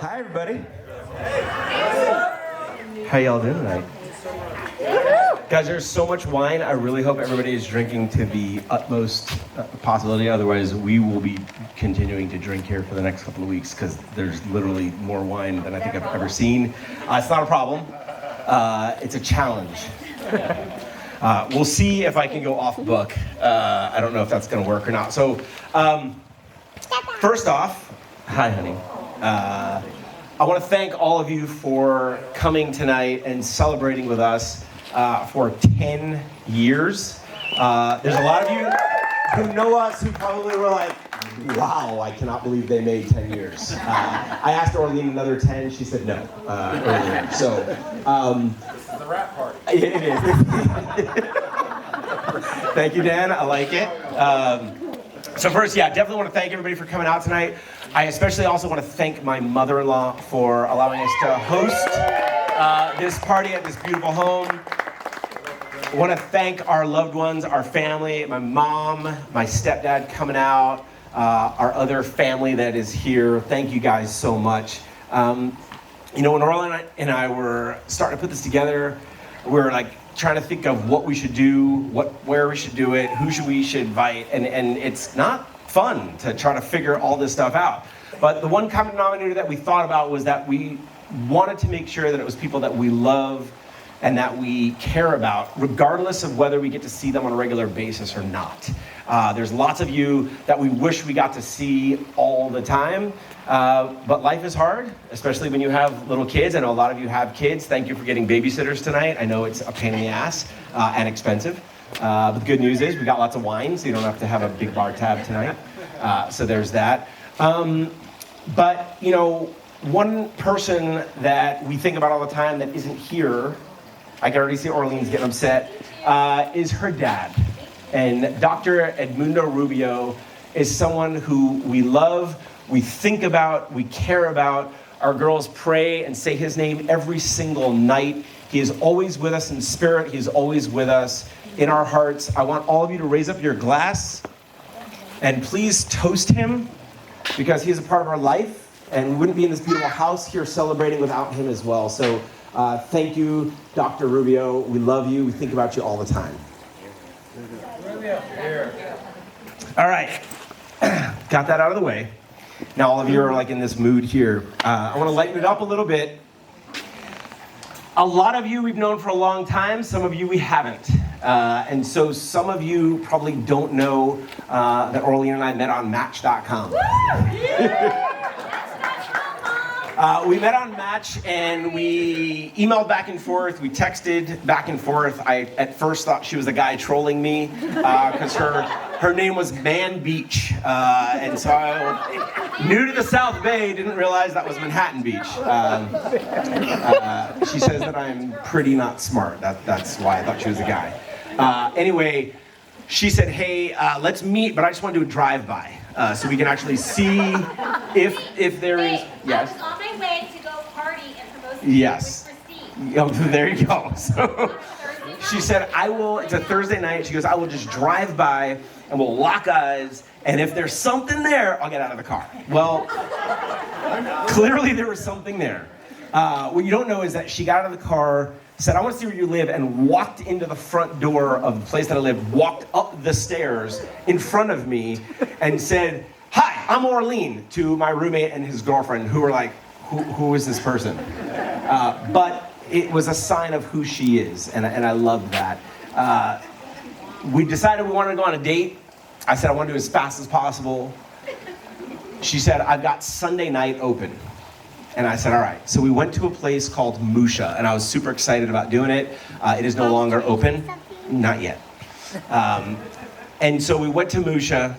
Hi, everybody. How y'all doing tonight? Guys, there's so much wine. I really hope everybody is drinking to the utmost possibility. Otherwise, we will be continuing to drink here for the next couple of weeks because there's literally more wine than I think I've ever seen. It's not a problem. It's a challenge. We'll see if I can go off book. I don't know if that's going to work or not. So, first off, hi, honey. I want to thank all of you for coming tonight and celebrating with us for 10 years. There's a lot of you who know us who probably were like, wow, I cannot believe they made 10 years. I asked Orlean another 10, she said no earlier. So, This is the rap party. It is. Thank you, Dan, I like it. So first, definitely want to thank everybody for coming out tonight. I especially also want to thank my mother-in-law for allowing us to host this party at this beautiful home. I want to thank our loved ones, our family, my mom, my stepdad coming out, our other family that is here. Thank you guys so much. When Orla and I were starting to put this together, we were like trying to think of what we should do, where we should do it, who we should invite, and it's not fun to try to figure all this stuff out. But the one common denominator that we thought about was that we wanted to make sure that it was people that we love and that we care about, regardless of whether we get to see them on a regular basis or not. There's lots of you that we wish we got to see all the time, but life is hard, especially when you have little kids. I know a lot of you have kids. Thank you for getting babysitters tonight. I know it's a pain in the ass and expensive. But the good news is we got lots of wine, so you don't have to have a big bar tab tonight. So there's that. But, one person that we think about all the time that isn't here, I can already see Orlean's getting upset, is her dad. And Dr. Edmundo Rubio is someone who we love, we think about, we care about. Our girls pray and say his name every single night. He is always with us in spirit. He is always with us in our hearts. I want all of you to raise up your glass and please toast him because he is a part of our life and we wouldn't be in this beautiful house here celebrating without him as well. So thank you, Dr. Rubio. We love you. We think about you all the time. Rubio, here. All right, got that out of the way. Now all of you are like in this mood here. I want to lighten it up a little bit. A lot of you we've known for a long time, some of you we haven't. And so some of you probably don't know that Orlean and I met on Match.com. We met on Match and we emailed back and forth, we texted back and forth. I at first thought she was a guy trolling me because her name was Man Beach. And so I, new to the South Bay, didn't realize that was Manhattan Beach. She says that I'm pretty not smart. That's why I thought she was a guy. Anyway, she said, hey, let's meet, but I just want to do a drive-by so we can actually see if there is. Yes. I was on my way to go party and propose to Yes. with Christine. Oh, there you go. So she said, it's a Thursday night. She goes, I will just drive by and we'll lock eyes. And if there's something there, I'll get out of the car. Well, clearly there was something there. What you don't know is that she got out of the car, said, I want to see where you live, and walked into the front door of the place that I live, walked up the stairs in front of me and said, hi, I'm Orlean, to my roommate and his girlfriend, who were like, who is this person? But it was a sign of who she is, and I love that. We decided we wanted to go on a date. I said I want to do it as fast as possible. She said, I've got Sunday night open. And I said, all right. So we went to a place called Musha, and I was super excited about doing it. It is no longer open. Not yet. And so we went to Musha,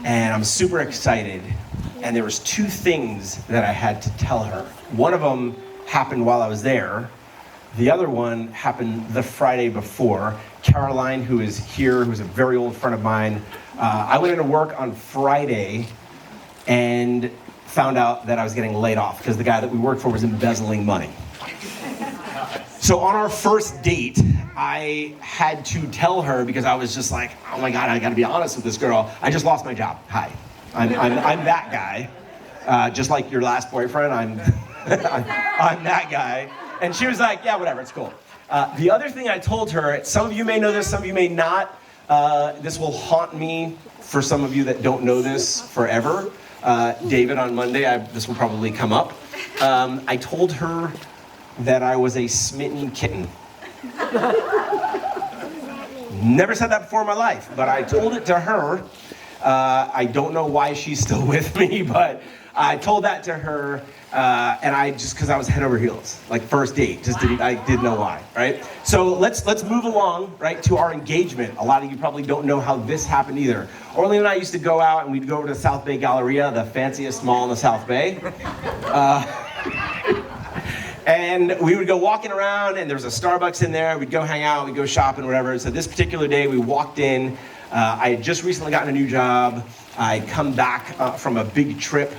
and I'm super excited. And there was two things that I had to tell her. One of them happened while I was there. The other one happened the Friday before. Caroline, who is here, who's a very old friend of mine, I went into work on Friday and found out that I was getting laid off because the guy that we worked for was embezzling money. So on our first date, I had to tell her because I was just like, oh my God, I gotta be honest with this girl. I just lost my job. Hi, I'm that guy. just like your last boyfriend, I'm I'm that guy. And she was like, yeah, whatever, it's cool. The other thing I told her, some of you may know this, some of you may not. This will haunt me for some of you that don't know this forever. David, on Monday, this will probably come up. I told her that I was a smitten kitten. Never said that before in my life, but I told it to her. I don't know why she's still with me, but I told that to her, and I just, because I was head over heels, like first date, I didn't know why, right? So let's move along, right, to our engagement. A lot of you probably don't know how this happened either. Orly and I used to go out and we'd go over to South Bay Galleria, the fanciest mall in the South Bay. And we would go walking around, and there was a Starbucks in there. We'd go hang out, we'd go shopping, whatever. So this particular day, we walked in. I had just recently gotten a new job. I'd come back from a big trip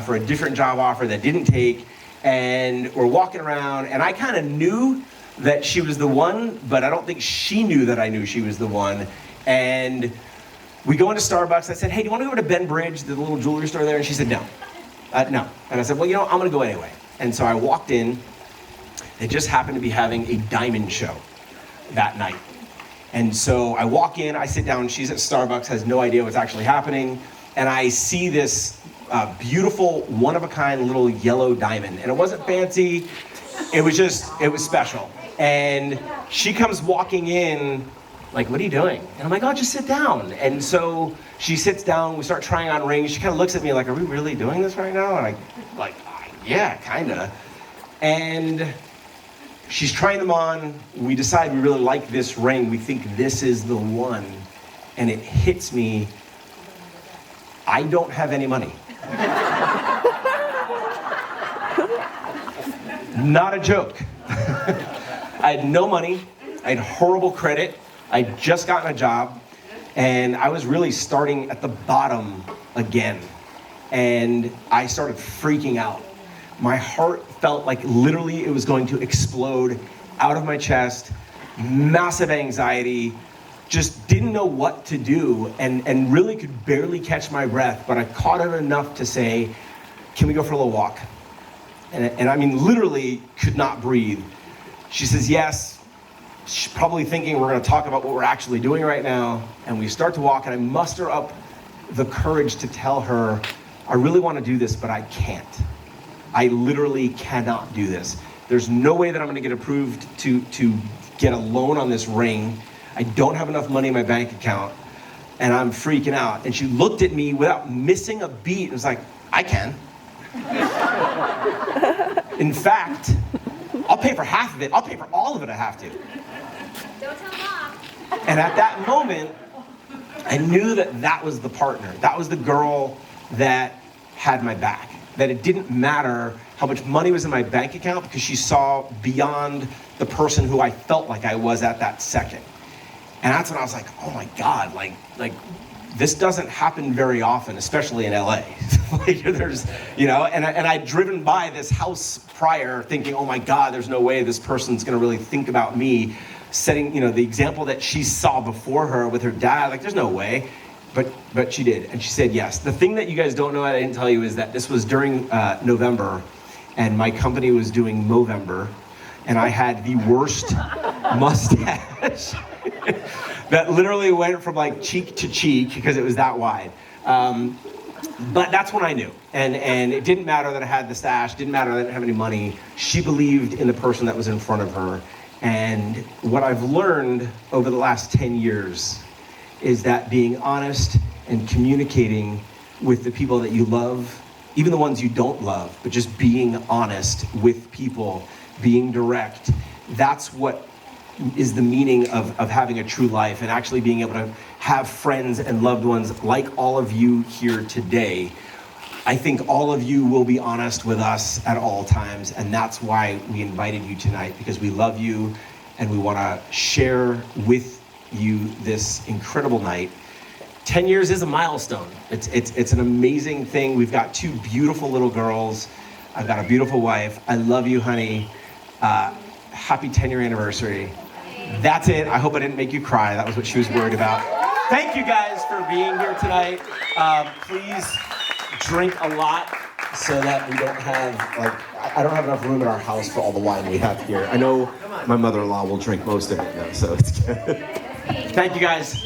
for a different job offer that didn't take. And we're walking around, and I kind of knew that she was the one, but I don't think she knew that I knew she was the one. And we go into Starbucks. I said, hey, do you want to go over to Ben Bridge, the little jewelry store there? And she said, no. No. And I said, well, you know, I'm going to go anyway. And so I walked in. They just happened to be having a diamond show that night. And so I walk in, I sit down, she's at Starbucks, has no idea what's actually happening. And I see this beautiful, one-of-a-kind little yellow diamond. And it wasn't fancy, it was special. And she comes walking in, like, what are you doing? And I'm like, oh, just sit down. And so she sits down, we start trying on rings. She kind of looks at me like, are we really doing this right now? And I'm like, yeah, kinda. And she's trying them on. We decide we really like this ring. We think this is the one. And it hits me, I don't have any money. Not a joke. I had no money. I had horrible credit. I'd just gotten a job. And I was really starting at the bottom again. And I started freaking out. My heart felt like literally it was going to explode out of my chest. Massive anxiety. Just didn't know what to do and really could barely catch my breath, but I caught it enough to say, can we go for a little walk? And I mean, literally could not breathe. She says yes. She's probably thinking we're gonna talk about what we're actually doing right now. And we start to walk and I muster up the courage to tell her, I really wanna do this, but I can't. I literally cannot do this. There's no way that I'm gonna get approved to get a loan on this ring. I don't have enough money in my bank account and I'm freaking out. And she looked at me without missing a beat and was like, I can. In fact, I'll pay for half of it. I'll pay for all of it, I have to. Don't tell Mom. And at that moment, I knew that that was the partner. That was the girl that had my back. That it didn't matter how much money was in my bank account because she saw beyond the person who I felt like I was at that second. And that's when I was like, oh my God, like this doesn't happen very often, especially in LA. Like there's, you know, and I'd driven by this house prior thinking, oh my God, there's no way this person's gonna really think about me, setting, you know, the example that she saw before her with her dad, like there's no way. But she did, and she said yes. The thing that you guys don't know that I didn't tell you is that this was during November, and my company was doing Movember, and I had the worst mustache that literally went from like cheek to cheek because it was that wide. But that's when I knew, and it didn't matter that I had the stash, didn't matter that I didn't have any money. She believed in the person that was in front of her, and what I've learned over the last 10 years is that being honest and communicating with the people that you love, even the ones you don't love, but just being honest with people, being direct, that's what is the meaning of having a true life and actually being able to have friends and loved ones like all of you here today. I think all of you will be honest with us at all times, and that's why we invited you tonight, because we love you and we want to share with you this incredible night. 10 years is a milestone. It's an amazing thing. We've got two beautiful little girls. I've got a beautiful wife. I love you, honey. Happy 10-year anniversary. That's it. I hope I didn't make you cry. That was what she was worried about. Thank you guys for being here tonight. Please drink a lot. so that we don't have, like, I don't have enough room in our house for all the wine we have here. I know my mother-in-law will drink most of it though, so it's good. Thank you guys.